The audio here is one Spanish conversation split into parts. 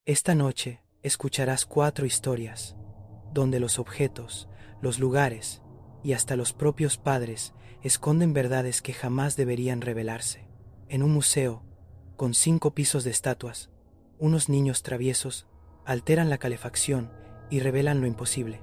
Esta noche escucharás 4 historias, donde los objetos, los lugares y hasta los propios padres esconden verdades que jamás deberían revelarse. En un museo, con 5 pisos de estatuas, unos niños traviesos alteran la calefacción y revelan lo imposible.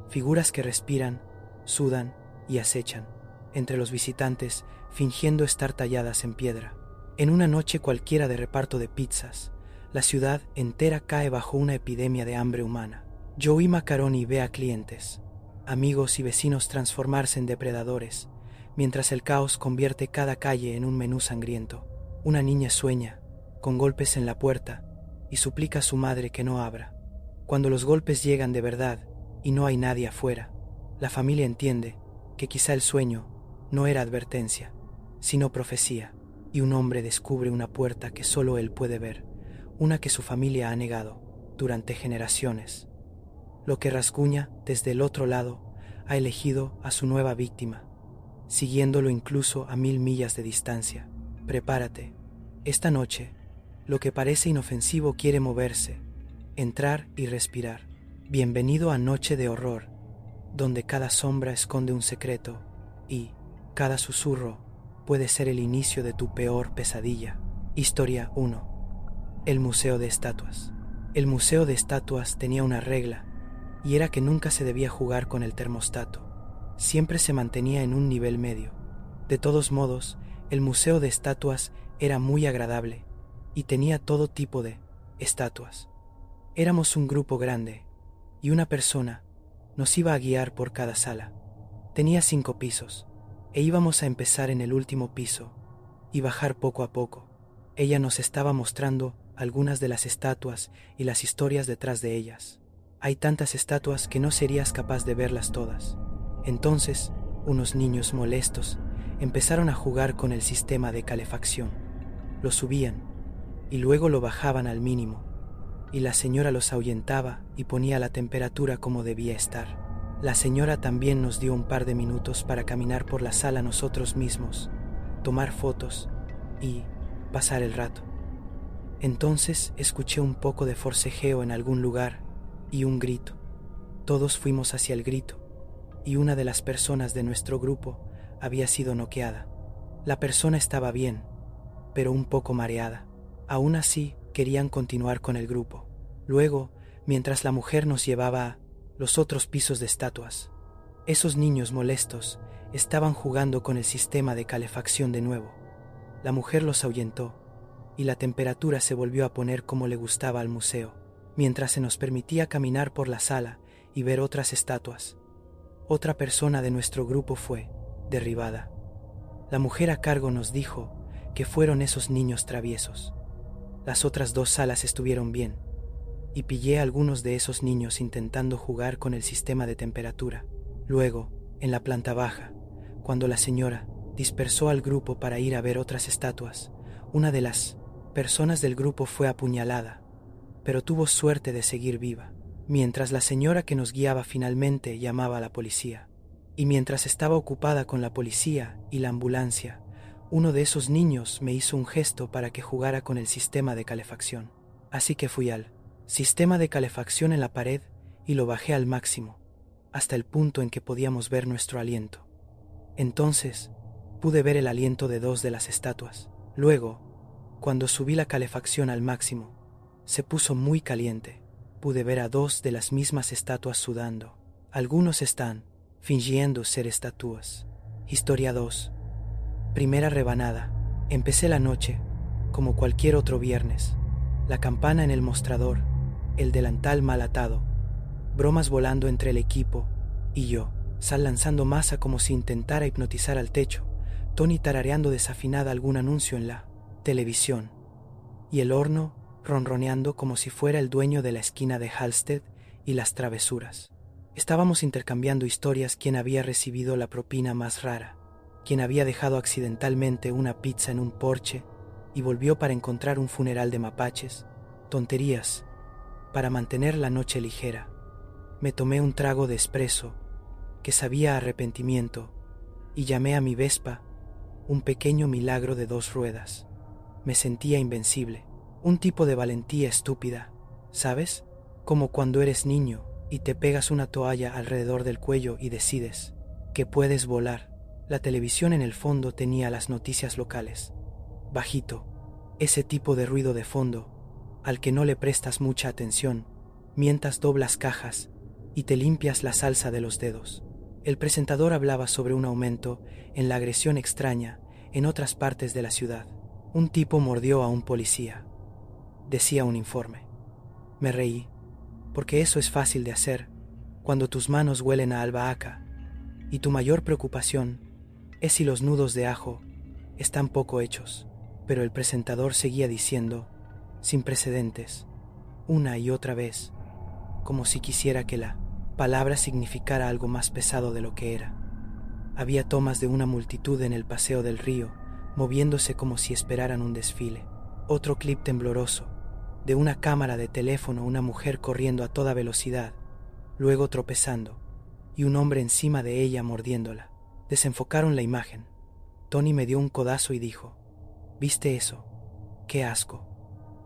Figuras que respiran, sudan y acechan entre los visitantes, fingiendo estar talladas en piedra. En una noche cualquiera de reparto de pizzas, la ciudad entera cae bajo una epidemia de hambre humana. Joey Macaroni ve a clientes, amigos y vecinos transformarse en depredadores, mientras el caos convierte cada calle en un menú sangriento. Una niña sueña, con golpes en la puerta, y suplica a su madre que no abra. Cuando los golpes llegan de verdad y no hay nadie afuera, la familia entiende que quizá el sueño no era advertencia, sino profecía, y un hombre descubre una puerta que solo él puede ver, una que su familia ha negado durante generaciones. Lo que rasguña desde el otro lado ha elegido a su nueva víctima, siguiéndolo incluso a 1000 millas de distancia. Prepárate. Esta noche, lo que parece inofensivo quiere moverse, entrar y respirar. Bienvenido a Noche de Horror, donde cada sombra esconde un secreto y cada susurro puede ser el inicio de tu peor pesadilla. Historia 1. El Museo de Estatuas. El Museo de Estatuas tenía una regla, y era que nunca se debía jugar con el termostato. Siempre se mantenía en un nivel medio. De todos modos, el Museo de Estatuas era muy agradable y tenía todo tipo de estatuas. Éramos un grupo grande y una persona nos iba a guiar por cada sala. Tenía 5 pisos e íbamos a empezar en el último piso y bajar poco a poco. Ella nos estaba mostrando algunas de las estatuas y las historias detrás de ellas. Hay tantas estatuas que no serías capaz de verlas todas. Entonces, unos niños molestos empezaron a jugar con el sistema de calefacción. Lo subían y luego lo bajaban al mínimo, y la señora los ahuyentaba y ponía la temperatura como debía estar. La señora también nos dio un par de minutos para caminar por la sala nosotros mismos, tomar fotos y pasar el rato. Entonces escuché un poco de forcejeo en algún lugar y un grito. Todos fuimos hacia el grito, y una de las personas de nuestro grupo había sido noqueada. La persona estaba bien, pero un poco mareada. Aún así, querían continuar con el grupo. Luego, mientras la mujer nos llevaba a los otros pisos de estatuas, esos niños molestos estaban jugando con el sistema de calefacción de nuevo. La mujer los ahuyentó, y la temperatura se volvió a poner como le gustaba al museo, mientras se nos permitía caminar por la sala y ver otras estatuas. Otra persona de nuestro grupo fue derribada. La mujer a cargo nos dijo que fueron esos niños traviesos. Las otras 2 salas estuvieron bien, y pillé a algunos de esos niños intentando jugar con el sistema de temperatura. Luego, en la planta baja, cuando la señora dispersó al grupo para ir a ver otras estatuas, una de las personas del grupo fue apuñalada, pero tuvo suerte de seguir viva, mientras la señora que nos guiaba finalmente llamaba a la policía. Y mientras estaba ocupada con la policía y la ambulancia, uno de esos niños me hizo un gesto para que jugara con el sistema de calefacción. Así que fui al sistema de calefacción en la pared y lo bajé al máximo, hasta el punto en que podíamos ver nuestro aliento. Entonces, pude ver el aliento de 2 de las estatuas. Luego, cuando subí la calefacción al máximo, se puso muy caliente. Pude ver a 2 de las mismas estatuas sudando. Algunos están fingiendo ser estatuas. Historia 2. Primera rebanada. Empecé la noche, como cualquier otro viernes. La campana en el mostrador, el delantal mal atado, bromas volando entre el equipo y yo, Sal lanzando masa como si intentara hipnotizar al techo, Tony tarareando desafinada algún anuncio en la televisión, y el horno ronroneando como si fuera el dueño de la esquina de Halsted y las travesuras. Estábamos intercambiando historias: quién había recibido la propina más rara, quién había dejado accidentalmente una pizza en un porche y volvió para encontrar un funeral de mapaches, tonterías para mantener la noche ligera. Me tomé un trago de espresso que sabía a arrepentimiento y llamé a mi Vespa un pequeño milagro de 2 ruedas. Me sentía invencible, un tipo de valentía estúpida, ¿Sabes? Como cuando eres niño y te pegas una toalla alrededor del cuello y decides que puedes volar. La televisión en el fondo tenía las noticias locales. Bajito, ese tipo de ruido de fondo, al que no le prestas mucha atención, mientras doblas cajas y te limpias la salsa de los dedos. El presentador hablaba sobre un aumento en la agresión extraña en otras partes de la ciudad. Un tipo mordió a un policía, decía un informe. Me reí, porque eso es fácil de hacer cuando tus manos huelen a albahaca y tu mayor preocupación es si los nudos de ajo están poco hechos. Pero el presentador seguía diciendo, sin precedentes, una y otra vez, como si quisiera que la palabra significara algo más pesado de lo que era. Había tomas de una multitud en el paseo del río, moviéndose como si esperaran un desfile. Otro clip tembloroso, de una cámara de teléfono, una mujer corriendo a toda velocidad, luego tropezando, y un hombre encima de ella mordiéndola. Desenfocaron la imagen. Tony me dio un codazo y dijo, ¿viste eso? ¡Qué asco!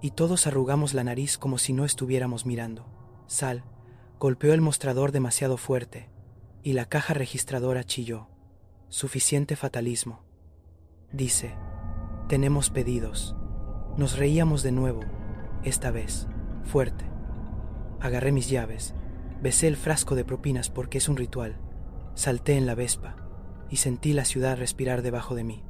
Y todos arrugamos la nariz como si no estuviéramos mirando. Sal golpeó el mostrador demasiado fuerte, y la caja registradora chilló. Suficiente fatalismo. Dice, tenemos pedidos. Nos reíamos de nuevo, esta vez, fuerte. Agarré mis llaves, besé el frasco de propinas porque es un ritual, salté en la Vespa y sentí la ciudad respirar debajo de mí.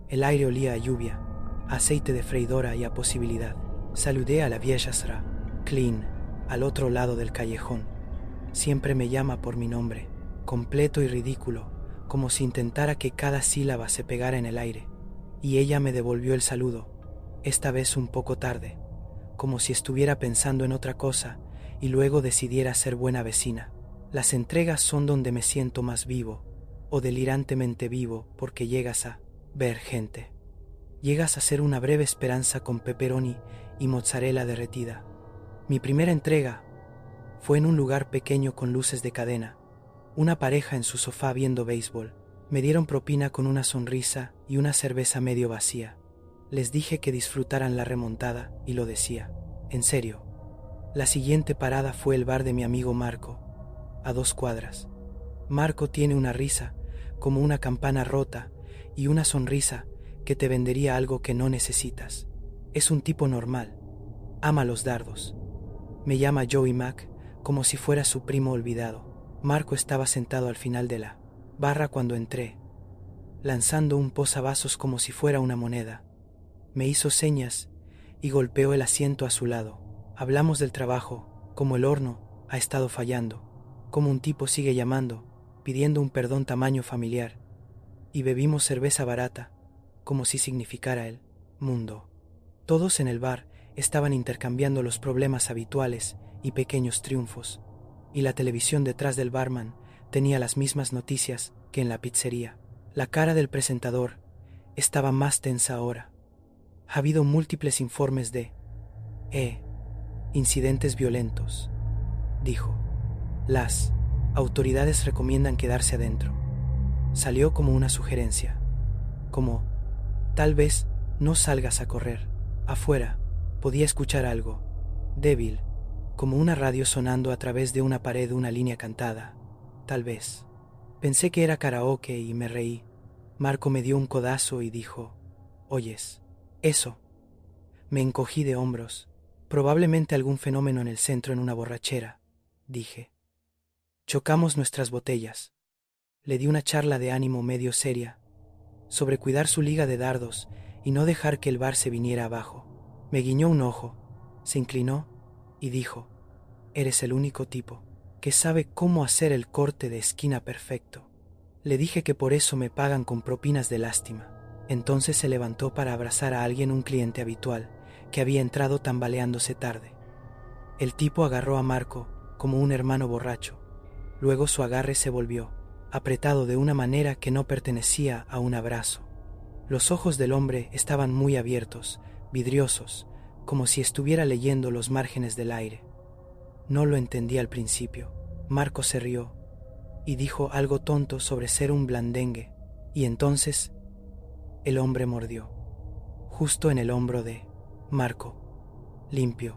El aire olía a lluvia, a aceite de freidora y a posibilidad. Saludé a la vieja Sra, Clean, al otro lado del callejón. Siempre me llama por mi nombre, completo y ridículo, como si intentara que cada sílaba se pegara en el aire. Y ella me devolvió el saludo, esta vez un poco tarde, como si estuviera pensando en otra cosa y luego decidiera ser buena vecina. Las entregas son donde me siento más vivo, o delirantemente vivo, porque llegas a ver gente. Llegas a ser una breve esperanza con pepperoni y mozzarella derretida. Mi primera entrega fue en un lugar pequeño con luces de cadena, una pareja en su sofá viendo béisbol. Me dieron propina con una sonrisa y una cerveza medio vacía. Les dije que disfrutaran la remontada y lo decía, en serio. La siguiente parada fue el bar de mi amigo Marco, a 2 cuadras. Marco tiene una risa como una campana rota y una sonrisa que te vendería algo que no necesitas. Es un tipo normal, ama los dardos. Me llama Joey Mac como si fuera su primo olvidado. Marco estaba sentado al final de la barra cuando entré, lanzando un posavasos como si fuera una moneda. Me hizo señas y golpeó el asiento a su lado. Hablamos del trabajo, como el horno ha estado fallando, como un tipo sigue llamando, pidiendo un perdón tamaño familiar, y bebimos cerveza barata, como si significara el mundo. Todos en el bar estaban intercambiando los problemas habituales y pequeños triunfos, y la televisión detrás del barman tenía las mismas noticias que en la pizzería. La cara del presentador estaba más tensa ahora. Ha habido múltiples informes de incidentes violentos, dijo. Las autoridades recomiendan quedarse adentro. Salió como una sugerencia, como, tal vez no salgas a correr. Afuera podía escuchar algo, débil, como una radio sonando a través de una pared, una línea cantada. Tal vez. Pensé que era karaoke y me reí. Marco me dio un codazo y dijo, ¿oyes eso? Me encogí de hombros. Probablemente algún fenómeno en el centro, en una borrachera, dije. Chocamos nuestras botellas. Le di una charla de ánimo medio seria sobre cuidar su liga de dardos y no dejar que el bar se viniera abajo. Me guiñó un ojo, se inclinó y dijo, eres el único tipo que sabe cómo hacer el corte de esquina perfecto. Le dije que por eso me pagan con propinas de lástima. Entonces se levantó para abrazar a alguien, un cliente habitual, que había entrado tambaleándose tarde. El tipo agarró a Marco como un hermano borracho. Luego su agarre se volvió apretado de una manera que no pertenecía a un abrazo. Los ojos del hombre estaban muy abiertos, vidriosos, como si estuviera leyendo los márgenes del aire. No lo entendí al principio. Marco se rió y dijo algo tonto sobre ser un blandengue, y entonces el hombre mordió, justo en el hombro de Marco, limpio,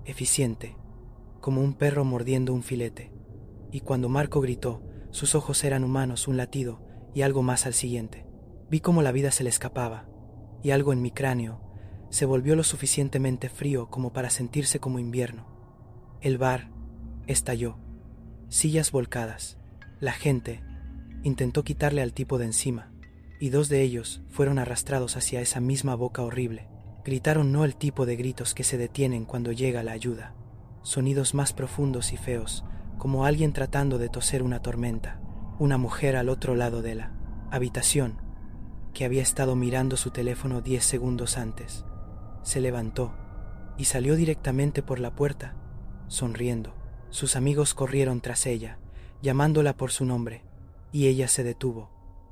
eficiente, como un perro mordiendo un filete. Y cuando Marco gritó, sus ojos eran humanos, un latido y algo más al siguiente. Vi cómo la vida se le escapaba, y algo en mi cráneo se volvió lo suficientemente frío como para sentirse como invierno. El bar estalló, sillas volcadas. La gente intentó quitarle al tipo de encima, y 2 de ellos fueron arrastrados hacia esa misma boca horrible. Gritaron no el tipo de gritos que se detienen cuando llega la ayuda, sonidos más profundos y feos, como alguien tratando de toser una tormenta. Una mujer al otro lado de la habitación, que había estado mirando su teléfono 10 segundos antes, se levantó y salió directamente por la puerta, sonriendo. Sus amigos corrieron tras ella, llamándola por su nombre, y ella se detuvo,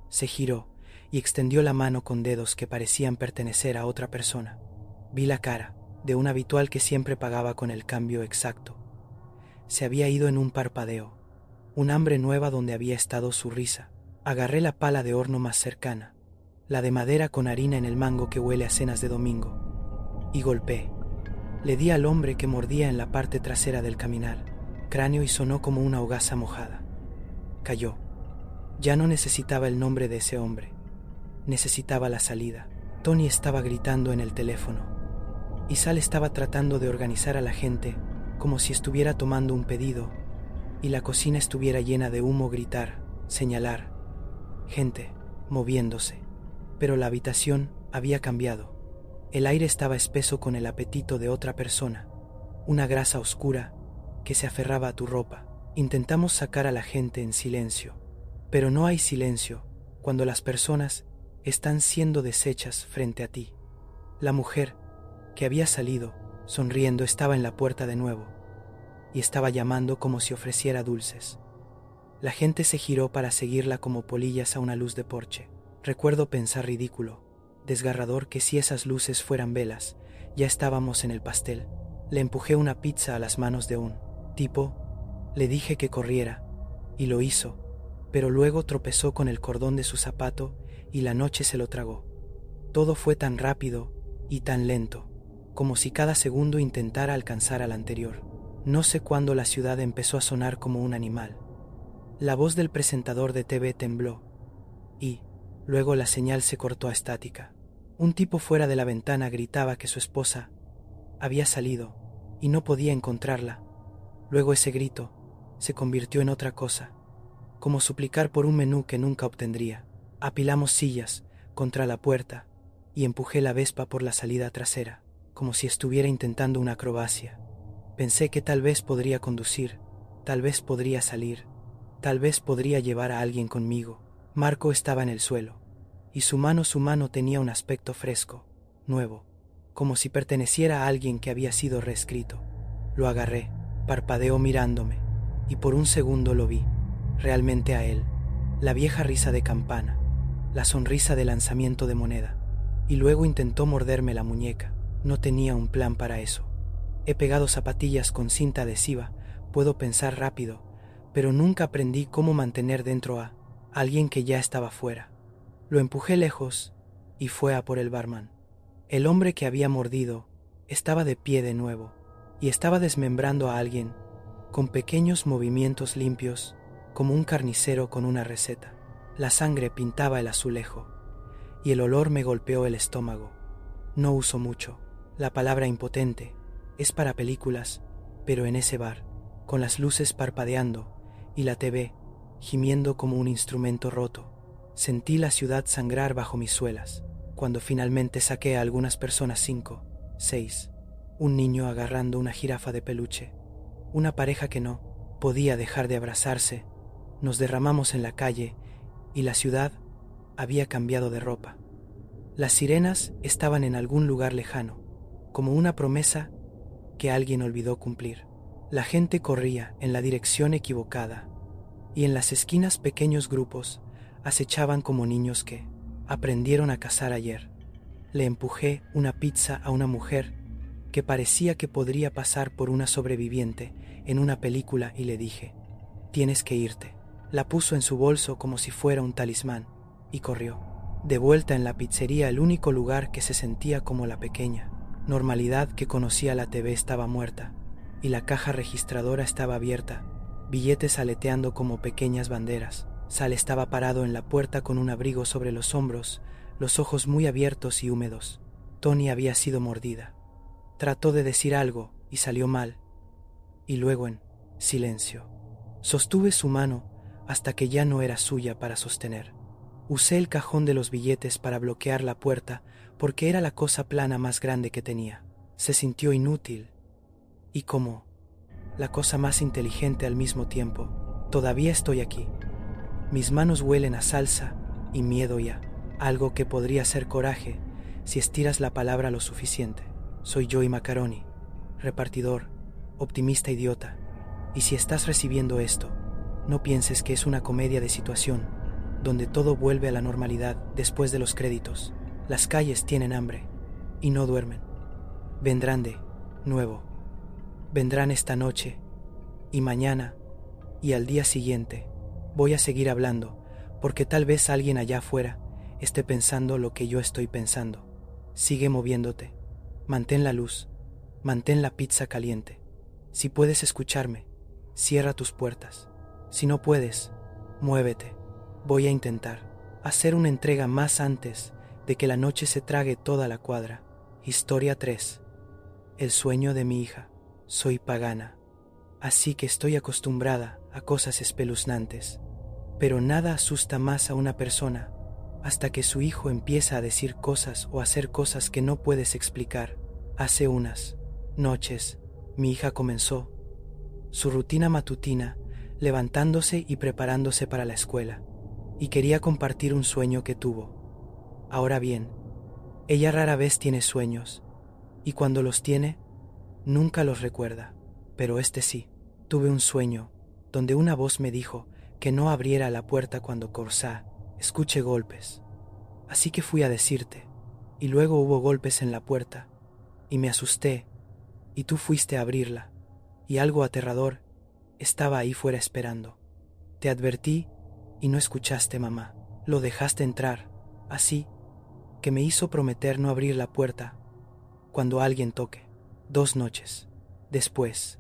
se giró y extendió la mano con dedos que parecían pertenecer a otra persona. Vi la cara de un habitual que siempre pagaba con el cambio exacto. Se había ido en un parpadeo, un hambre nueva donde había estado su risa. Agarré la pala de horno más cercana, la de madera con harina en el mango que huele a cenas de domingo, y golpeé. Le di al hombre que mordía en la parte trasera del caminar, cráneo, y sonó como una hogaza mojada. Cayó. Ya no necesitaba el nombre de ese hombre. Necesitaba la salida. Tony estaba gritando en el teléfono, y Sal estaba tratando de organizar a la gente como si estuviera tomando un pedido, y la cocina estuviera llena de humo. Gritar, señalar, gente moviéndose. Pero la habitación había cambiado. El aire estaba espeso con el apetito de otra persona, una grasa oscura que se aferraba a tu ropa. Intentamos sacar a la gente en silencio, pero no hay silencio cuando las personas están siendo deshechas frente a ti. La mujer que había salido, sonriendo, estaba en la puerta de nuevo, y estaba llamando como si ofreciera dulces. La gente se giró para seguirla como polillas a una luz de porche. Recuerdo pensar ridículo, desgarrador, que si esas luces fueran velas, ya estábamos en el pastel. Le empujé una pizza a las manos de un tipo, le dije que corriera, y lo hizo, pero luego tropezó con el cordón de su zapato y la noche se lo tragó. Todo fue tan rápido y tan lento, como si cada segundo intentara alcanzar al anterior. No sé cuándo la ciudad empezó a sonar como un animal. La voz del presentador de TV tembló, y luego la señal se cortó a estática. Un tipo fuera de la ventana gritaba que su esposa había salido y no podía encontrarla. Luego ese grito se convirtió en otra cosa, como suplicar por un menú que nunca obtendría. Apilamos sillas contra la puerta y empujé la Vespa por la salida trasera, como si estuviera intentando una acrobacia. Pensé que tal vez podría conducir, tal vez podría salir, tal vez podría llevar a alguien conmigo. Marco estaba en el suelo, y su mano tenía un aspecto fresco, nuevo, como si perteneciera a alguien que había sido reescrito. Lo agarré, parpadeó mirándome, y por un segundo lo vi, realmente a él, la vieja risa de campana, la sonrisa de lanzamiento de moneda, y luego intentó morderme la muñeca. No tenía un plan para eso. He pegado zapatillas con cinta adhesiva, puedo pensar rápido, pero nunca aprendí cómo mantener dentro a alguien que ya estaba fuera. Lo empujé lejos y fue a por el barman. El hombre que había mordido estaba de pie de nuevo y estaba desmembrando a alguien con pequeños movimientos limpios, como un carnicero con una receta. La sangre pintaba el azulejo y el olor me golpeó el estómago. No uso mucho. La palabra impotente es para películas, pero en ese bar, con las luces parpadeando y la TV gimiendo como un instrumento roto, sentí la ciudad sangrar bajo mis suelas. Cuando finalmente saqué a algunas personas, 5, 6, un niño agarrando una jirafa de peluche, una pareja que no podía dejar de abrazarse, nos derramamos en la calle y la ciudad había cambiado de ropa. Las sirenas estaban en algún lugar lejano, como una promesa que alguien olvidó cumplir. La gente corría en la dirección equivocada, y en las esquinas pequeños grupos acechaban como niños que aprendieron a cazar ayer. Le empujé una pizza a una mujer que parecía que podría pasar por una sobreviviente en una película y le dije, «Tienes que irte». La puso en su bolso como si fuera un talismán y corrió. De vuelta en la pizzería, el único lugar que se sentía como la pequeña normalidad que conocía, la TV estaba muerta. y la caja registradora estaba abierta, billetes aleteando como pequeñas banderas. Sal estaba parado en la puerta con un abrigo sobre los hombros, los ojos muy abiertos y húmedos. Tony había sido mordida. Trató de decir algo y salió mal. Y luego en silencio. Sostuve su mano hasta que ya no era suya para sostener. Usé el cajón de los billetes para bloquear la puerta porque era la cosa plana más grande que tenía. Se sintió inútil y como la cosa más inteligente al mismo tiempo. Todavía estoy aquí. Mis manos huelen a salsa y miedo ya. Algo que podría ser coraje si estiras la palabra lo suficiente. Soy Joey Macaroni, repartidor, optimista idiota. Y si estás recibiendo esto, no pienses que es una comedia de situación, donde todo vuelve a la normalidad después de los créditos. Las calles tienen hambre y no duermen. Vendrán de nuevo. Vendrán esta noche y mañana y al día siguiente. Voy a seguir hablando, porque tal vez alguien allá afuera esté pensando lo que yo estoy pensando. Sigue moviéndote. Mantén la luz. Mantén la pizza caliente. Si puedes escucharme, cierra tus puertas. Si no puedes, muévete. Voy a intentar hacer una entrega más antes de que la noche se trague toda la cuadra. Historia 3. El sueño de mi hija. Soy pagana, así que estoy acostumbrada a cosas espeluznantes. Pero nada asusta más a una persona hasta que su hijo empieza a decir cosas o hacer cosas que no puedes explicar. Hace unas noches, mi hija comenzó su rutina matutina, levantándose y preparándose para la escuela, y quería compartir un sueño que tuvo. Ahora bien, ella rara vez tiene sueños, y cuando los tiene, nunca los recuerda. Pero este sí, tuve un sueño donde una voz me dijo que no abriera la puerta cuando Corsá escuche golpes. Así que fui a decirte, y luego hubo golpes en la puerta, y me asusté, y tú fuiste a abrirla, y algo aterrador estaba ahí fuera esperando. Te advertí y no escuchaste, mamá. Lo dejaste entrar, así que me hizo prometer no abrir la puerta cuando alguien toque. 2 noches después,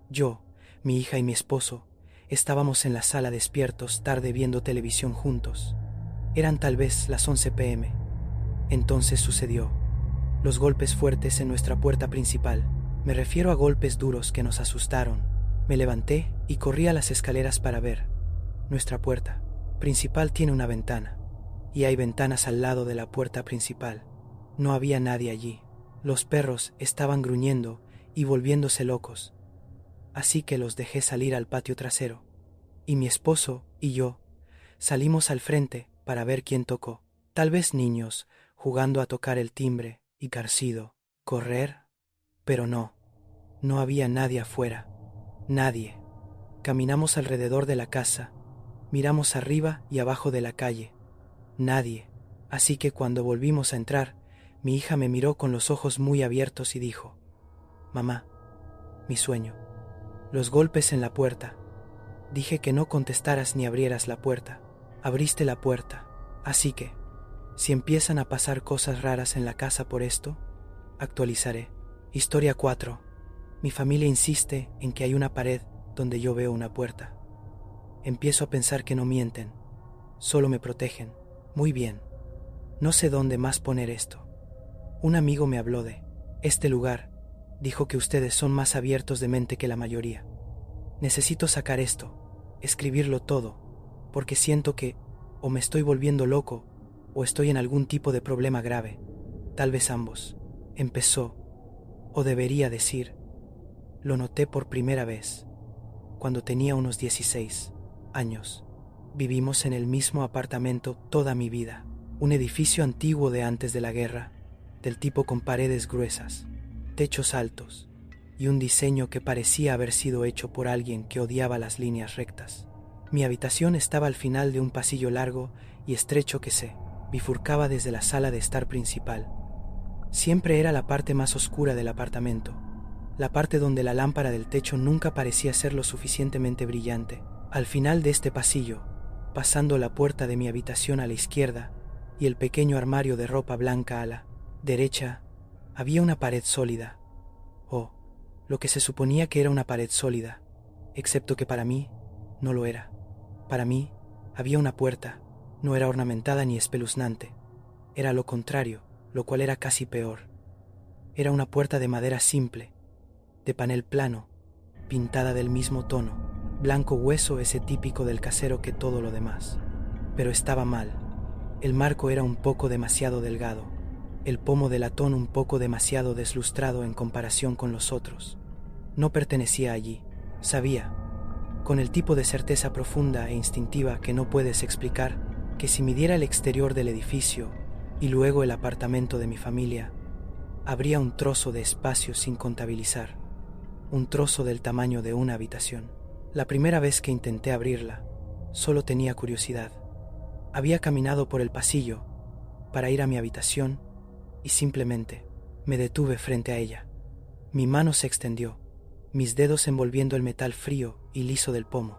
yo, mi hija y mi esposo estábamos en la sala despiertos tarde viendo televisión juntos. Eran tal vez las 11 p.m. Entonces sucedió. Los golpes fuertes en nuestra puerta principal. Me refiero a golpes duros que nos asustaron. Me levanté y corrí a las escaleras para ver. Nuestra puerta principal tiene una ventana, y hay ventanas al lado de la puerta principal. No había nadie allí. Los perros estaban gruñendo y volviéndose locos, así que los dejé salir al patio trasero, y mi esposo y yo salimos al frente para ver quién tocó. Tal vez niños jugando a tocar el timbre y carcido, correr, pero no había nadie afuera, nadie. Caminamos alrededor de la casa, miramos arriba y abajo de la calle, nadie. Así que cuando volvimos a entrar, mi hija me miró con los ojos muy abiertos y dijo: «Mamá, mi sueño». Los golpes en la puerta. Dije que no contestaras ni abrieras la puerta. Abriste la puerta. Así que, si empiezan a pasar cosas raras en la casa por esto, actualizaré. Historia 4. Mi familia insiste en que hay una pared donde yo veo una puerta. Empiezo a pensar que no mienten, solo me protegen. Muy bien. No sé dónde más poner esto. Un amigo me habló de este lugar. Dijo que ustedes son más abiertos de mente que la mayoría. Necesito sacar esto, escribirlo todo, porque siento que o me estoy volviendo loco o estoy en algún tipo de problema grave. Tal vez ambos. Empezó, o debería decir, lo noté por primera vez cuando tenía unos 16 años. Vivimos en el mismo apartamento toda mi vida, un edificio antiguo de antes de la guerra, del tipo con paredes gruesas, techos altos y un diseño que parecía haber sido hecho por alguien que odiaba las líneas rectas. Mi habitación estaba al final de un pasillo largo y estrecho que se bifurcaba desde la sala de estar principal. Siempre era la parte más oscura del apartamento, la parte donde la lámpara del techo nunca parecía ser lo suficientemente brillante. Al final de este pasillo, pasando la puerta de mi habitación a la izquierda y el pequeño armario de ropa blanca a la derecha, había una pared sólida. Oh, lo que se suponía que era una pared sólida, excepto que para mí no lo era. Para mí había una puerta, no era ornamentada ni espeluznante, era lo contrario, lo cual era casi peor. Era una puerta de madera simple, de panel plano, pintada del mismo tono, blanco hueso, ese típico del casero que todo lo demás. Pero estaba mal. El marco era un poco demasiado delgado, el pomo de latón un poco demasiado deslustrado en comparación con los otros. No pertenecía allí, sabía, con el tipo de certeza profunda e instintiva que no puedes explicar, que si midiera el exterior del edificio y luego el apartamento de mi familia, habría un trozo de espacio sin contabilizar, un trozo del tamaño de una habitación. La primera vez que intenté abrirla, solo tenía curiosidad. Había caminado por el pasillo para ir a mi habitación y simplemente me detuve frente a ella. Mi mano se extendió, mis dedos envolviendo el metal frío y liso del pomo.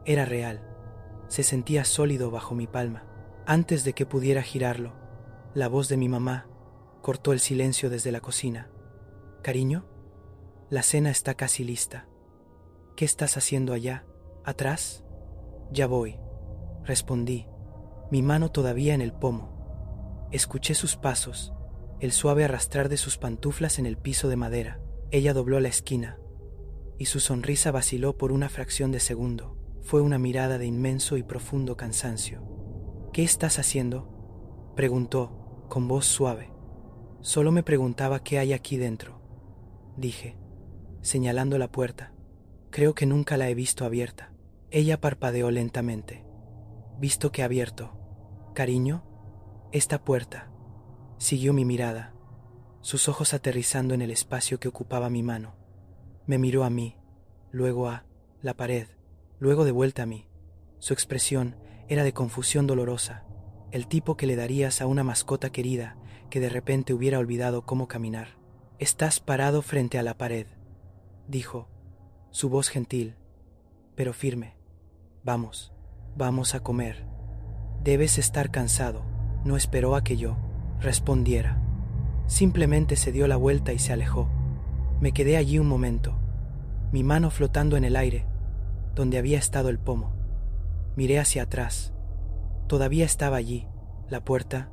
Era real, se sentía sólido bajo mi palma. Antes de que pudiera girarlo, la voz de mi mamá cortó el silencio desde la cocina. «Cariño, la cena está casi lista. ¿Qué estás haciendo allá, atrás?» «Ya voy», respondí, mi mano todavía en el pomo. Escuché sus pasos, el suave arrastrar de sus pantuflas en el piso de madera. Ella dobló la esquina, y su sonrisa vaciló por una fracción de segundo. Fue una mirada de inmenso y profundo cansancio. «¿Qué estás haciendo?», preguntó, con voz suave. «Solo me preguntaba qué hay aquí dentro», dije, señalando la puerta. «Creo que nunca la he visto abierta». Ella parpadeó lentamente. «¿Visto que abierto? Cariño, esta puerta». Siguió mi mirada, sus ojos aterrizando en el espacio que ocupaba mi mano. Me miró a mí, luego a la pared, luego de vuelta a mí. Su expresión era de confusión dolorosa, el tipo que le darías a una mascota querida que de repente hubiera olvidado cómo caminar. «Estás parado frente a la pared», dijo, su voz gentil, pero firme. «Vamos, vamos a comer. Debes estar cansado». No esperó a que yo respondiera. Simplemente se dio la vuelta y se alejó. Me quedé allí un momento, mi mano flotando en el aire, donde había estado el pomo. Miré hacia atrás. Todavía estaba allí, la puerta,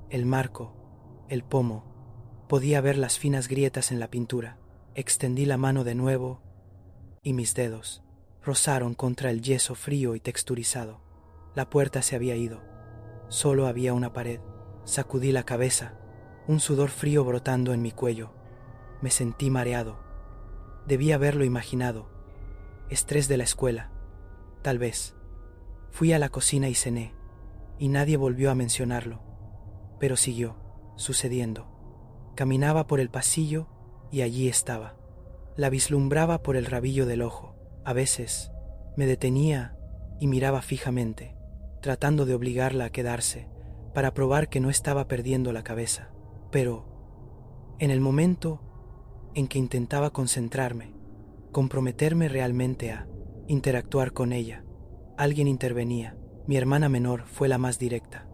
el marco, el pomo. Podía ver las finas grietas en la pintura. Extendí la mano de nuevo y mis dedos rozaron contra el yeso frío y texturizado. La puerta se había ido. Solo había una pared. Sacudí la cabeza, un sudor frío brotando en mi cuello. Me sentí mareado. Debí haberlo imaginado. Estrés de la escuela. Tal vez. Fui a la cocina y cené, y nadie volvió a mencionarlo. Pero siguió sucediendo. Caminaba por el pasillo y allí estaba. La vislumbraba por el rabillo del ojo. A veces me detenía y miraba fijamente, tratando de obligarla a quedarse, para probar que no estaba perdiendo la cabeza. Pero, en el momento en que intentaba concentrarme, comprometerme realmente a interactuar con ella, alguien intervenía. Mi hermana menor fue la más directa.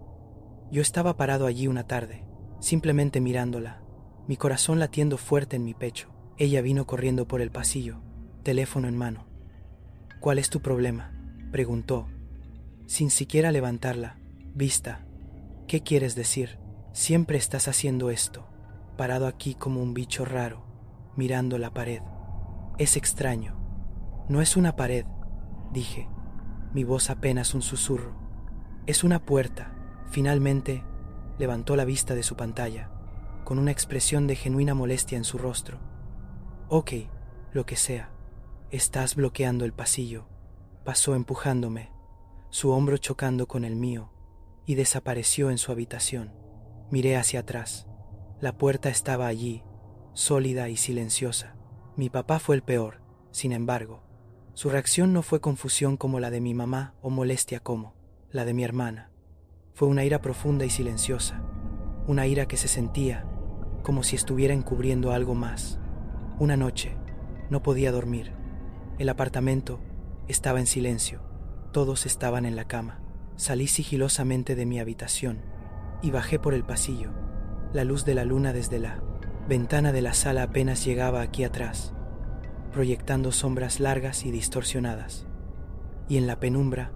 Yo estaba parado allí una tarde, simplemente mirándola, mi corazón latiendo fuerte en mi pecho. Ella vino corriendo por el pasillo, teléfono en mano. «¿Cuál es tu problema?», preguntó, sin siquiera levantar la vista. «¿Qué quieres decir? Siempre estás haciendo esto, parado aquí como un bicho raro, mirando la pared. Es extraño». «No es una pared», dije, mi voz apenas un susurro. «Es una puerta». Finalmente, levantó la vista de su pantalla, con una expresión de genuina molestia en su rostro. «Ok, lo que sea. Estás bloqueando el pasillo». Pasó empujándome, su hombro chocando con el mío, y desapareció en su habitación. Miré hacia atrás. La puerta estaba allí, sólida y silenciosa. Mi papá fue el peor, sin embargo. Su reacción no fue confusión como la de mi mamá o molestia como la de mi hermana. Fue una ira profunda y silenciosa, una ira que se sentía como si estuviera encubriendo algo más. Una noche no podía dormir. El apartamento estaba en silencio. Todos estaban en la cama. Salí sigilosamente de mi habitación y bajé por el pasillo. La luz de la luna desde la ventana de la sala apenas llegaba aquí atrás. proyectando sombras largas y distorsionadas. Y en la penumbra,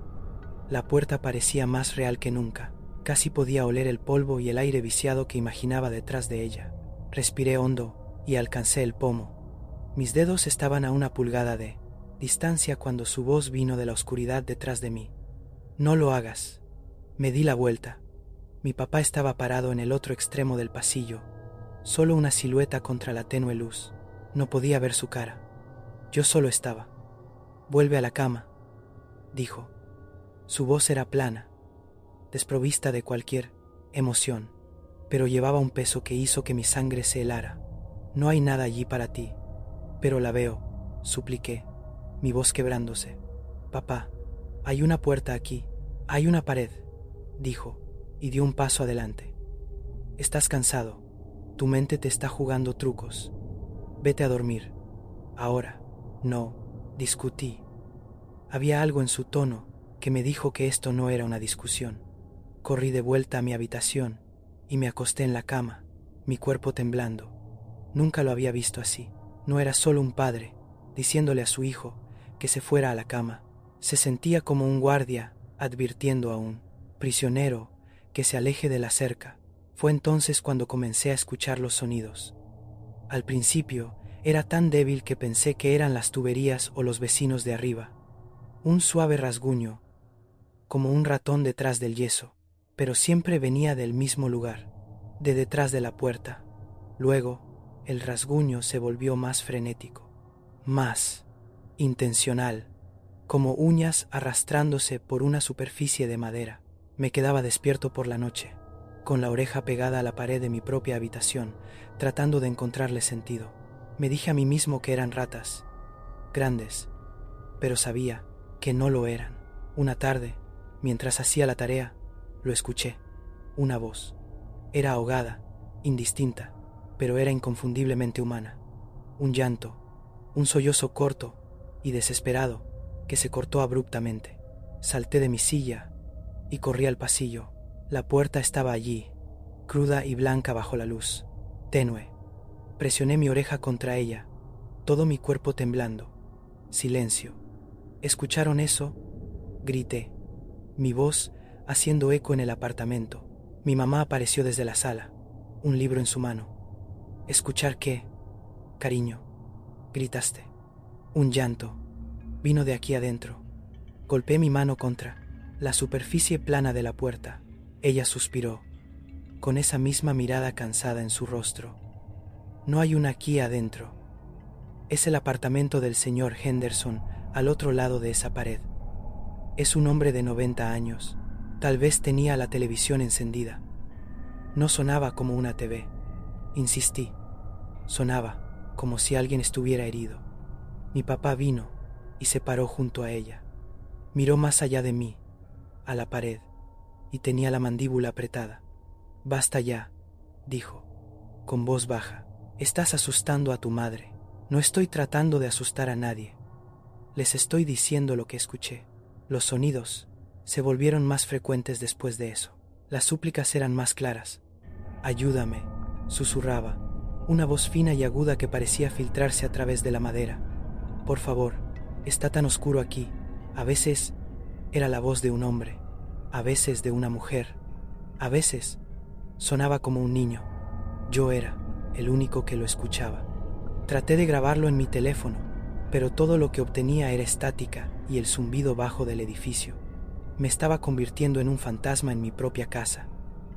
la puerta parecía más real que nunca. Casi podía oler el polvo y el aire viciado que imaginaba detrás de ella. Respiré hondo y alcancé el pomo. Mis dedos estaban a 1 pulgada de distancia cuando su voz vino de la oscuridad detrás de mí. «No lo hagas». Me di la vuelta. Mi papá estaba parado en el otro extremo del pasillo, solo una silueta contra la tenue luz. No podía ver su cara. Yo solo estaba. «Vuelve a la cama», dijo. Su voz era plana, desprovista de cualquier emoción, pero llevaba un peso que hizo que mi sangre se helara. «No hay nada allí para ti». «Pero la veo», supliqué, mi voz quebrándose. «Papá, hay una puerta aquí, hay una pared», dijo, y dio un paso adelante. «Estás cansado, tu mente te está jugando trucos. Vete a dormir. Ahora». «No», discutí. Había algo en su tono que me dijo que esto no era una discusión. Corrí de vuelta a mi habitación y me acosté en la cama, mi cuerpo temblando. Nunca lo había visto así. No era solo un padre diciéndole a su hijo que se fuera a la cama. Se sentía como un guardia advirtiendo a un prisionero que se aleje de la cerca. Fue entonces cuando comencé a escuchar los sonidos. Al principio era tan débil que pensé que eran las tuberías o los vecinos de arriba. Un suave rasguño, como un ratón detrás del yeso, pero siempre venía del mismo lugar, de detrás de la puerta. Luego, el rasguño se volvió más frenético, más intencional, como uñas arrastrándose por una superficie de madera. Me quedaba despierto por la noche, con la oreja pegada a la pared de mi propia habitación, tratando de encontrarle sentido. Me dije a mí mismo que eran ratas, grandes, pero sabía que no lo eran. Una tarde, mientras hacía la tarea, lo escuché. Una voz. Era ahogada, indistinta, pero era inconfundiblemente humana. Un llanto, un sollozo corto y desesperado que se cortó abruptamente. Salté de mi silla y corrí al pasillo. La puerta estaba allí, cruda y blanca bajo la luz, tenue. Presioné mi oreja contra ella, todo mi cuerpo temblando. Silencio. ¿Escucharon eso?, grité, mi voz haciendo eco en el apartamento. Mi mamá apareció desde la sala, un libro en su mano. «¿Escuchar qué, cariño?», gritaste. Un llanto vino de aquí adentro. Golpeé mi mano contra la superficie plana de la puerta. Ella suspiró, con esa misma mirada cansada en su rostro. «No hay una aquí adentro. Es el apartamento del señor Henderson al otro lado de esa pared. Es un hombre de 90 años. Tal vez tenía la televisión encendida. No sonaba como una TV». Insistí. Sonaba como si alguien estuviera herido. Mi papá vino y se paró junto a ella. Miró más allá de mí, a la pared, y tenía la mandíbula apretada. «Basta ya», dijo, con voz baja. «Estás asustando a tu madre». «No estoy tratando de asustar a nadie. Les estoy diciendo lo que escuché». Los sonidos se volvieron más frecuentes después de eso. Las súplicas eran más claras. «Ayúdame», susurraba, una voz fina y aguda que parecía filtrarse a través de la madera. «Por favor, está tan oscuro aquí». A veces era la voz de un hombre, a veces de una mujer, a veces sonaba como un niño. Yo era el único que lo escuchaba. Traté de grabarlo en mi teléfono, pero todo lo que obtenía era estática y el zumbido bajo del edificio. Me estaba convirtiendo en un fantasma en mi propia casa.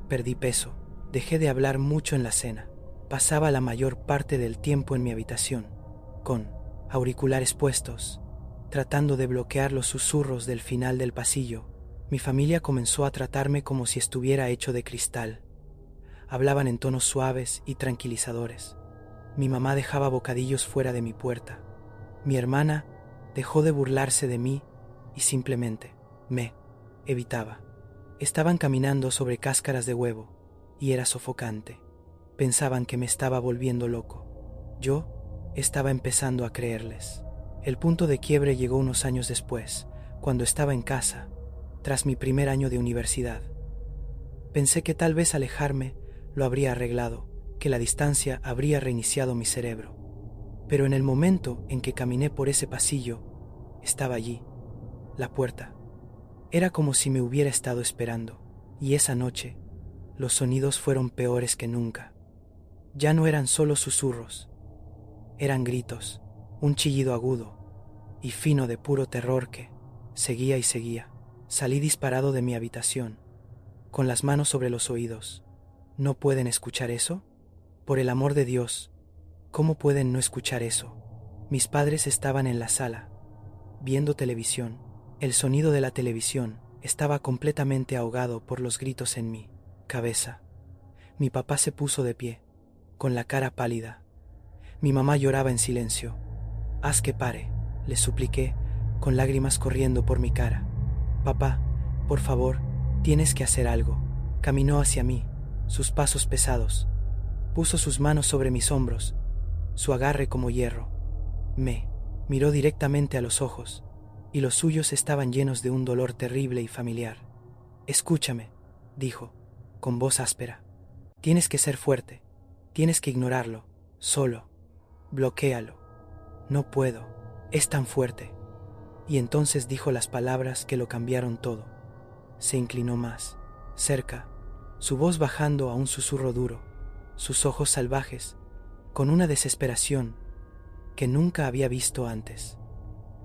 Perdí peso, dejé de hablar mucho en la cena. Pasaba la mayor parte del tiempo en mi habitación, con auriculares puestos, tratando de bloquear los susurros del final del pasillo. Mi familia comenzó a tratarme como si estuviera hecho de cristal. Hablaban en tonos suaves y tranquilizadores. Mi mamá dejaba bocadillos fuera de mi puerta. Mi hermana dejó de burlarse de mí y simplemente me evitaba. Estaban caminando sobre cáscaras de huevo y era sofocante. Pensaban que me estaba volviendo loco. Yo estaba empezando a creerles. El punto de quiebre llegó unos años después, cuando estaba en casa, tras mi primer año de universidad. Pensé que tal vez alejarme lo habría arreglado, que la distancia habría reiniciado mi cerebro. Pero en el momento en que caminé por ese pasillo, estaba allí, la puerta. Era como si me hubiera estado esperando, y esa noche, los sonidos fueron peores que nunca. Ya no eran solo susurros, eran gritos, un chillido agudo y fino de puro terror que seguía y seguía. Salí disparado de mi habitación, con las manos sobre los oídos. ¿No pueden escuchar eso? Por el amor de Dios, ¿cómo pueden no escuchar eso? Mis padres estaban en la sala, viendo televisión. El sonido de la televisión estaba completamente ahogado por los gritos en mi cabeza. Mi papá se puso de pie, con la cara pálida. Mi mamá lloraba en silencio. «Haz que pare», le supliqué, con lágrimas corriendo por mi cara. «Papá, por favor, tienes que hacer algo». Caminó hacia mí, sus pasos pesados. Puso sus manos sobre mis hombros, su agarre como hierro. Me miró directamente a los ojos, y los suyos estaban llenos de un dolor terrible y familiar. «Escúchame», dijo, con voz áspera. «Tienes que ser fuerte, tienes que ignorarlo, solo. Bloquéalo». «No puedo, es tan fuerte». Y entonces dijo las palabras que lo cambiaron todo. Se inclinó más, cerca, su voz bajando a un susurro duro, sus ojos salvajes, con una desesperación que nunca había visto antes.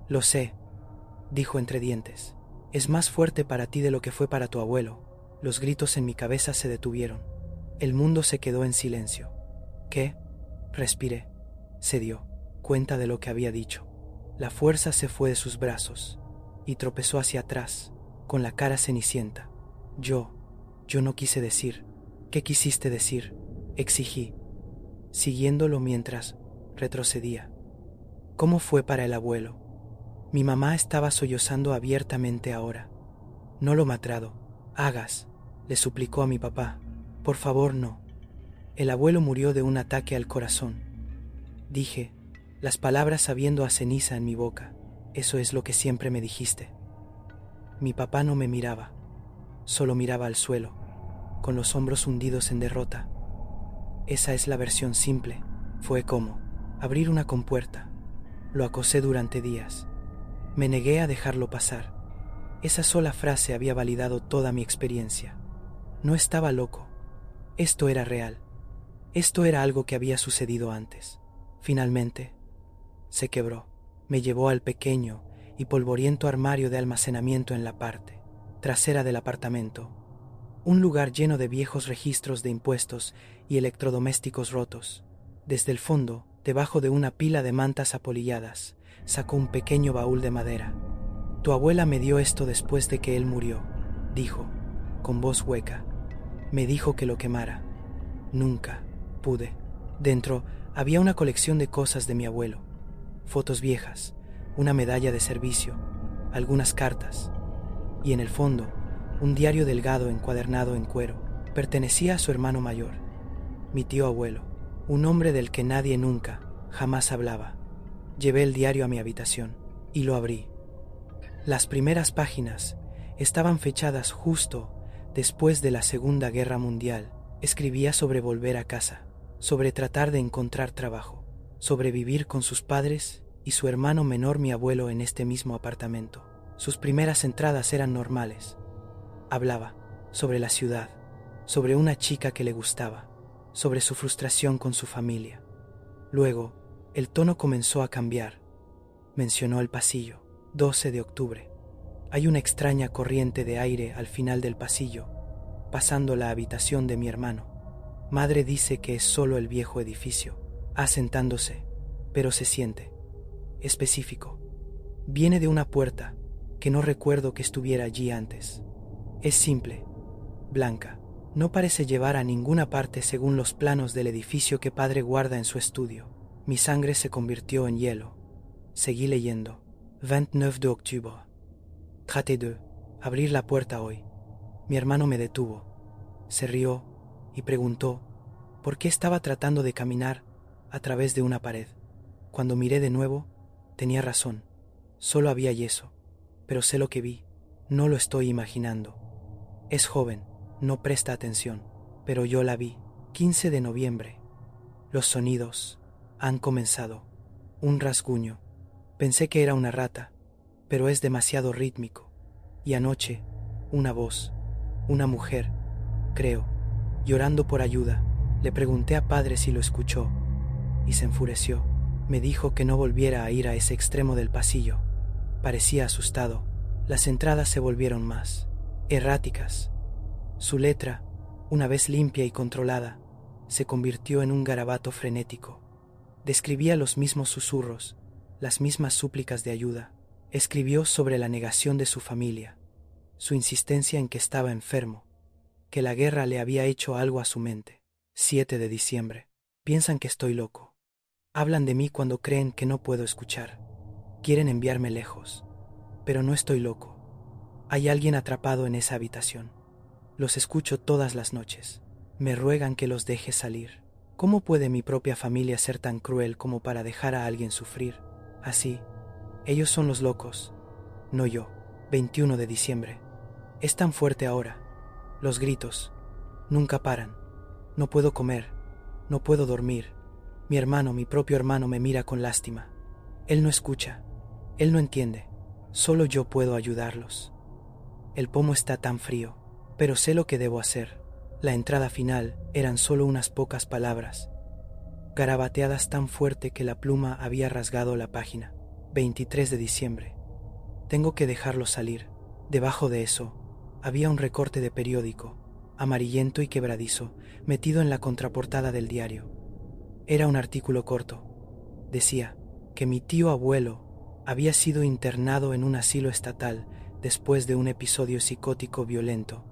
«Lo sé», dijo entre dientes. «Es más fuerte para ti de lo que fue para tu abuelo». Los gritos en mi cabeza se detuvieron. El mundo se quedó en silencio. «¿Qué?» Respiré. Se dio cuenta de lo que había dicho. La fuerza se fue de sus brazos y tropezó hacia atrás, con la cara cenicienta. Yo no quise decir. «¿Qué quisiste decir?», exigí, siguiéndolo mientras retrocedía. «¿Cómo fue para el abuelo?» Mi mamá estaba sollozando abiertamente ahora. «No lo matrado, hagas», le suplicó a mi papá. «Por favor, no. El abuelo murió de un ataque al corazón». Dije, las palabras sabiendo a ceniza en mi boca. «Eso es lo que siempre me dijiste». Mi papá no me miraba, solo miraba al suelo, con los hombros hundidos en derrota. «Esa es la versión simple». Fue como abrir una compuerta. Lo acosé durante días. Me negué a dejarlo pasar. Esa sola frase había validado toda mi experiencia. No estaba loco. Esto era real. Esto era algo que había sucedido antes. Finalmente, se quebró. Me llevó al pequeño y polvoriento armario de almacenamiento en la parte trasera del apartamento. Un lugar lleno de viejos registros de impuestos y electrodomésticos rotos. Desde el fondo, debajo de una pila de mantas apolilladas, sacó un pequeño baúl de madera. «Tu abuela me dio esto después de que él murió», dijo, con voz hueca. Me dijo que lo quemara. Nunca pude. Dentro había una colección de cosas de mi abuelo. Fotos viejas, una medalla de servicio, algunas cartas. Y en el fondo, un diario delgado encuadernado en cuero. Pertenecía a su hermano mayor, mi tío abuelo, un hombre del que nadie nunca, jamás hablaba. Llevé el diario a mi habitación y lo abrí. Las primeras páginas estaban fechadas justo después de la Segunda Guerra Mundial. Escribía sobre volver a casa, sobre tratar de encontrar trabajo, sobre vivir con sus padres y su hermano menor, mi abuelo, en este mismo apartamento. Sus primeras entradas eran normales. Hablaba sobre la ciudad, sobre una chica que le gustaba, sobre su frustración con su familia. Luego, el tono comenzó a cambiar. Mencionó el pasillo. 12 de octubre. Hay una extraña corriente de aire al final del pasillo, pasando la habitación de mi hermano. Madre dice que es solo el viejo edificio, asentándose, pero se siente específico. Viene de una puerta que no recuerdo que estuviera allí antes. Es simple, blanca. No parece llevar a ninguna parte según los planos del edificio que padre guarda en su estudio. Mi sangre se convirtió en hielo. Seguí leyendo. 29 de octubre. Traté de abrir la puerta hoy. Mi hermano me detuvo. Se rió y preguntó por qué estaba tratando de caminar a través de una pared. Cuando miré de nuevo, tenía razón. Solo había yeso, pero sé lo que vi. No lo estoy imaginando. Es joven, no presta atención, pero yo la vi. 15 de noviembre. Los sonidos han comenzado. un rasguño. Pensé que era una rata, pero es demasiado rítmico. Y anoche, una voz, una mujer, creo, llorando por ayuda. Le pregunté a padre si lo escuchó, y se enfureció. Me dijo que no volviera a ir a ese extremo del pasillo. Parecía asustado. Las entradas se volvieron más erráticas. Su letra, una vez limpia y controlada, se convirtió en un garabato frenético. Describía los mismos susurros, las mismas súplicas de ayuda. Escribió sobre la negación de su familia, su insistencia en que estaba enfermo, que la guerra le había hecho algo a su mente. 7 de diciembre. Piensan que estoy loco. Hablan de mí cuando creen que no puedo escuchar. Quieren enviarme lejos. Pero no estoy loco. Hay alguien atrapado en esa habitación. Los escucho todas las noches. Me ruegan que los deje salir. ¿Cómo puede mi propia familia ser tan cruel como para dejar a alguien sufrir? Así, ellos son los locos, no yo. 21 de diciembre. Es tan fuerte ahora. Los gritos. Nunca paran. No puedo comer. No puedo dormir. Mi hermano, mi propio hermano, me mira con lástima. Él no escucha. Él no entiende. Solo yo puedo ayudarlos. El pomo está tan frío, pero sé lo que debo hacer. La entrada final eran solo unas pocas palabras, garabateadas tan fuerte que la pluma había rasgado la página. 23 de diciembre. Tengo que dejarlo salir. Debajo de eso, había un recorte de periódico, amarillento y quebradizo, metido en la contraportada del diario. Era un artículo corto. Decía que mi tío abuelo había sido internado en un asilo estatal después de un episodio psicótico violento,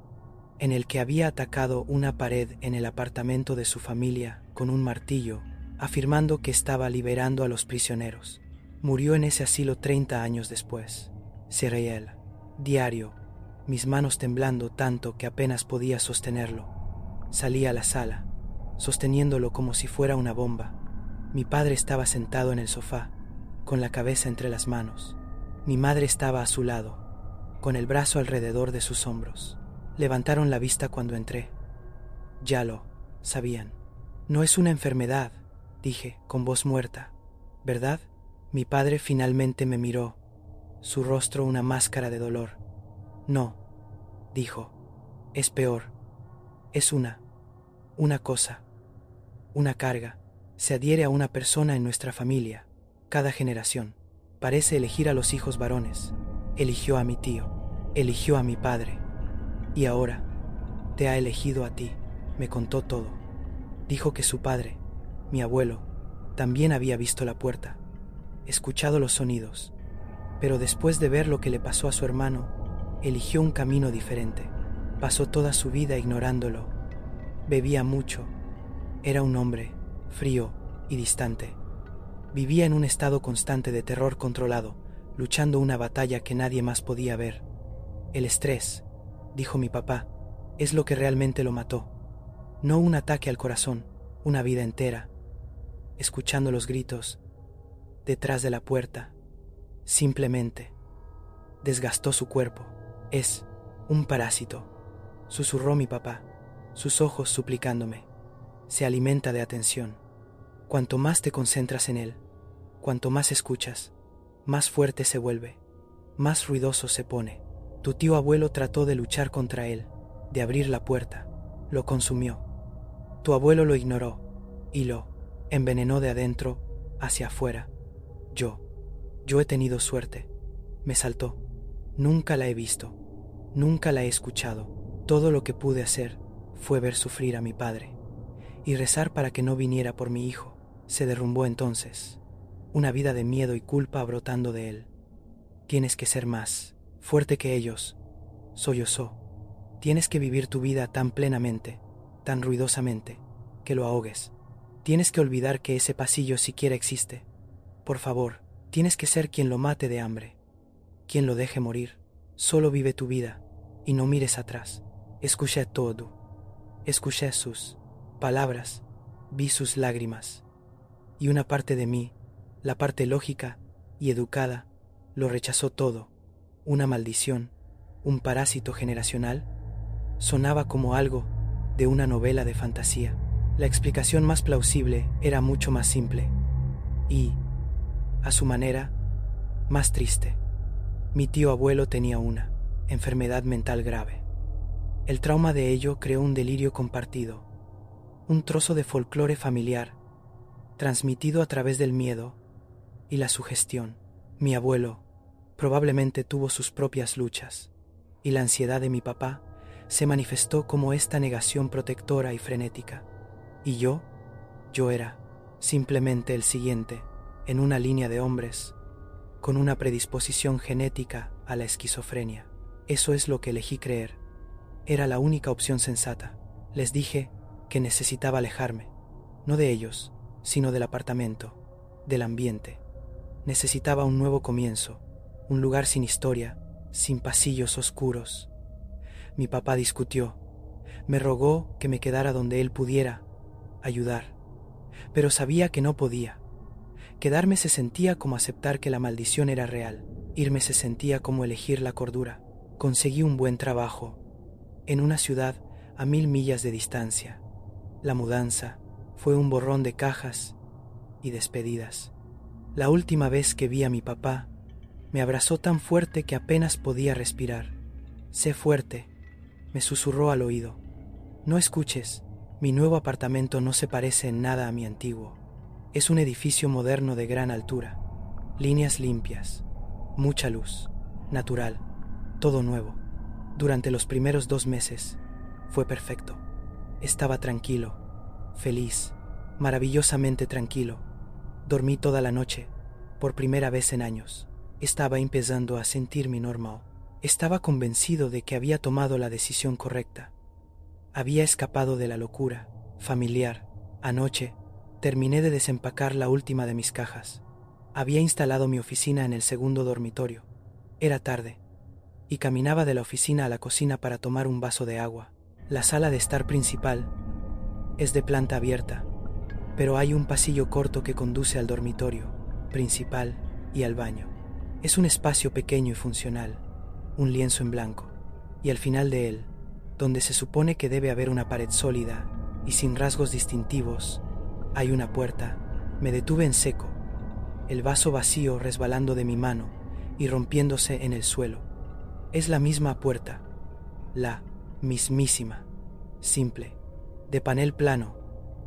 en el que había atacado una pared en el apartamento de su familia con un martillo, afirmando que estaba liberando a los prisioneros. Murió en ese asilo 30 años después. Serial. Diario. Mis manos temblando tanto que apenas podía sostenerlo. Salí a la sala, sosteniéndolo como si fuera una bomba. Mi padre estaba sentado en el sofá, con la cabeza entre las manos. Mi madre estaba a su lado, con el brazo alrededor de sus hombros. Levantaron la vista cuando entré. Ya lo sabían. No es una enfermedad, dije, con voz muerta, ¿verdad? Mi padre finalmente me miró, su rostro una máscara de dolor. No, dijo, es peor. Es una cosa, una carga. Se adhiere a una persona en nuestra familia, cada generación. Parece elegir a los hijos varones. Eligió a mi tío, eligió a mi padre. Y ahora, te ha elegido a ti. Me contó todo. Dijo que su padre, mi abuelo, también había visto la puerta, escuchado los sonidos, pero después de ver lo que le pasó a su hermano, eligió un camino diferente. Pasó toda su vida ignorándolo. Bebía mucho. Era un hombre frío y distante. Vivía en un estado constante de terror controlado, luchando una batalla que nadie más podía ver. El estrés, dijo mi papá, es lo que realmente lo mató. No un ataque al corazón, una vida entera. Escuchando los gritos detrás de la puerta, simplemente desgastó su cuerpo. Es un parásito, susurró mi papá, sus ojos suplicándome. Se alimenta de atención. Cuanto más te concentras en él, cuanto más escuchas, más fuerte se vuelve, más ruidoso se pone. Tu tío abuelo trató de luchar contra él, de abrir la puerta, lo consumió. Tu abuelo lo ignoró y lo envenenó de adentro hacia afuera. Yo he tenido suerte. Me saltó. Nunca la he visto, nunca la he escuchado. Todo lo que pude hacer fue ver sufrir a mi padre y rezar para que no viniera por mi hijo. Se derrumbó entonces, una vida de miedo y culpa brotando de él. Tienes que ser más fuerte que ellos, sollozó. Tienes que vivir tu vida tan plenamente, tan ruidosamente, que lo ahogues. Tienes que olvidar que ese pasillo siquiera existe. Por favor, tienes que ser quien lo mate de hambre, quien lo deje morir. Solo vive tu vida y no mires atrás. Escuché todo. Escuché sus palabras, vi sus lágrimas. Y una parte de mí, la parte lógica y educada, lo rechazó todo. Una maldición, un parásito generacional. Sonaba como algo de una novela de fantasía. La explicación más plausible era mucho más simple. Y a su manera, más triste. Mi tío abuelo tenía una enfermedad mental grave. El trauma de ello creó un delirio compartido, un trozo de folclore familiar, transmitido a través del miedo y la sugestión. Mi abuelo probablemente tuvo sus propias luchas, y la ansiedad de mi papá se manifestó como esta negación protectora y frenética. Y yo era simplemente el siguiente en una línea de hombres con una predisposición genética a la esquizofrenia. Eso es lo que elegí creer. Era la única opción sensata. Les dije que necesitaba alejarme, no de ellos, sino del apartamento, del ambiente. Necesitaba un nuevo comienzo, un lugar sin historia, sin pasillos oscuros. Mi papá discutió. Me rogó que me quedara donde él pudiera ayudar, pero sabía que no podía. Quedarme se sentía como aceptar que la maldición era real. Irme se sentía como elegir la cordura. Conseguí un buen trabajo, en una ciudad a 1000 millas de distancia. La mudanza fue un borrón de cajas y despedidas. La última vez que vi a mi papá, me abrazó tan fuerte que apenas podía respirar. Sé fuerte, me susurró al oído. No escuches, mi nuevo apartamento no se parece en nada a mi antiguo. Es un edificio moderno de gran altura, líneas limpias, mucha luz, natural, todo nuevo. Durante los primeros 2 meses fue perfecto. Estaba tranquilo, feliz, maravillosamente tranquilo. Dormí toda la noche, por primera vez en años. Estaba empezando a sentirme normal. Estaba convencido de que había tomado la decisión correcta. Había escapado de la locura familiar. Anoche terminé de desempacar la última de mis cajas. Había instalado mi oficina en el segundo dormitorio. Era tarde, y caminaba de la oficina a la cocina para tomar un vaso de agua. La sala de estar principal es de planta abierta, pero hay un pasillo corto que conduce al dormitorio principal y al baño. Es un espacio pequeño y funcional, un lienzo en blanco, y al final de él, donde se supone que debe haber una pared sólida y sin rasgos distintivos, hay una puerta. Me detuve en seco, el vaso vacío resbalando de mi mano y rompiéndose en el suelo. Es la misma puerta, la mismísima, simple, de panel plano,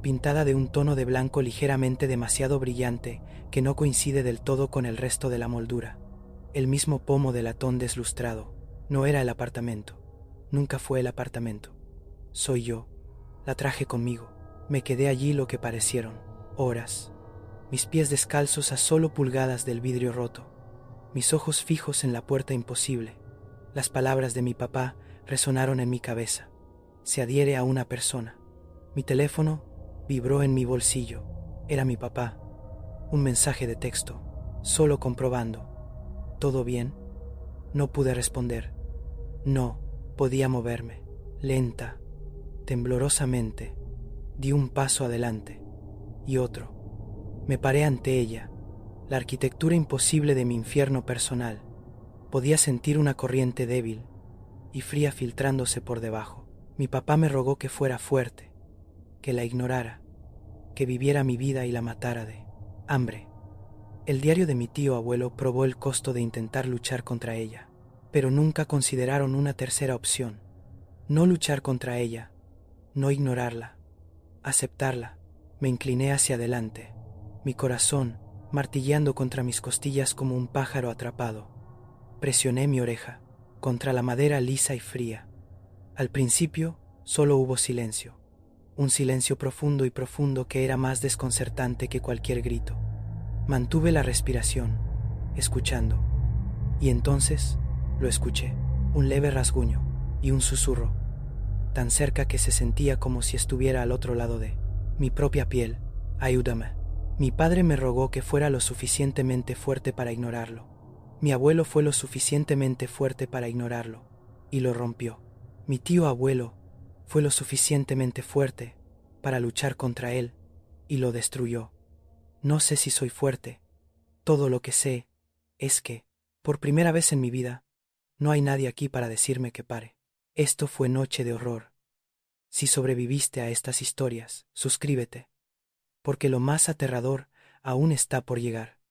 pintada de un tono de blanco ligeramente demasiado brillante que no coincide del todo con el resto de la moldura. El mismo pomo de latón deslustrado. No era el apartamento. Nunca fue el apartamento. Soy yo. La traje conmigo. Me quedé allí lo que parecieron horas. Mis pies descalzos a solo pulgadas del vidrio roto. Mis ojos fijos en la puerta imposible. Las palabras de mi papá resonaron en mi cabeza. Se adhiere a una persona. Mi teléfono vibró en mi bolsillo. Era mi papá. Un mensaje de texto. Solo comprobando. ¿Todo bien? No pude responder. No podía moverme. Lenta, temblorosamente, di un paso adelante y otro. Me paré ante ella, la arquitectura imposible de mi infierno personal. Podía sentir una corriente débil y fría filtrándose por debajo. Mi papá me rogó que fuera fuerte, que la ignorara, que viviera mi vida y la matara de hambre. El diario de mi tío abuelo probó el costo de intentar luchar contra ella, pero nunca consideraron una tercera opción. No luchar contra ella, no ignorarla, aceptarla. Me incliné hacia adelante, mi corazón martilleando contra mis costillas como un pájaro atrapado. Presioné mi oreja contra la madera lisa y fría. Al principio solo hubo silencio, un silencio profundo y profundo que era más desconcertante que cualquier grito. Mantuve la respiración, escuchando, y entonces lo escuché, un leve rasguño y un susurro, tan cerca que se sentía como si estuviera al otro lado de mi propia piel. Ayúdame. Mi padre me rogó que fuera lo suficientemente fuerte para ignorarlo. Mi abuelo fue lo suficientemente fuerte para ignorarlo, y lo rompió. Mi tío abuelo fue lo suficientemente fuerte para luchar contra él, y lo destruyó. No sé si soy fuerte. Todo lo que sé es que, por primera vez en mi vida, no hay nadie aquí para decirme que pare. Esto fue noche de horror. Si sobreviviste a estas historias, suscríbete, porque lo más aterrador aún está por llegar.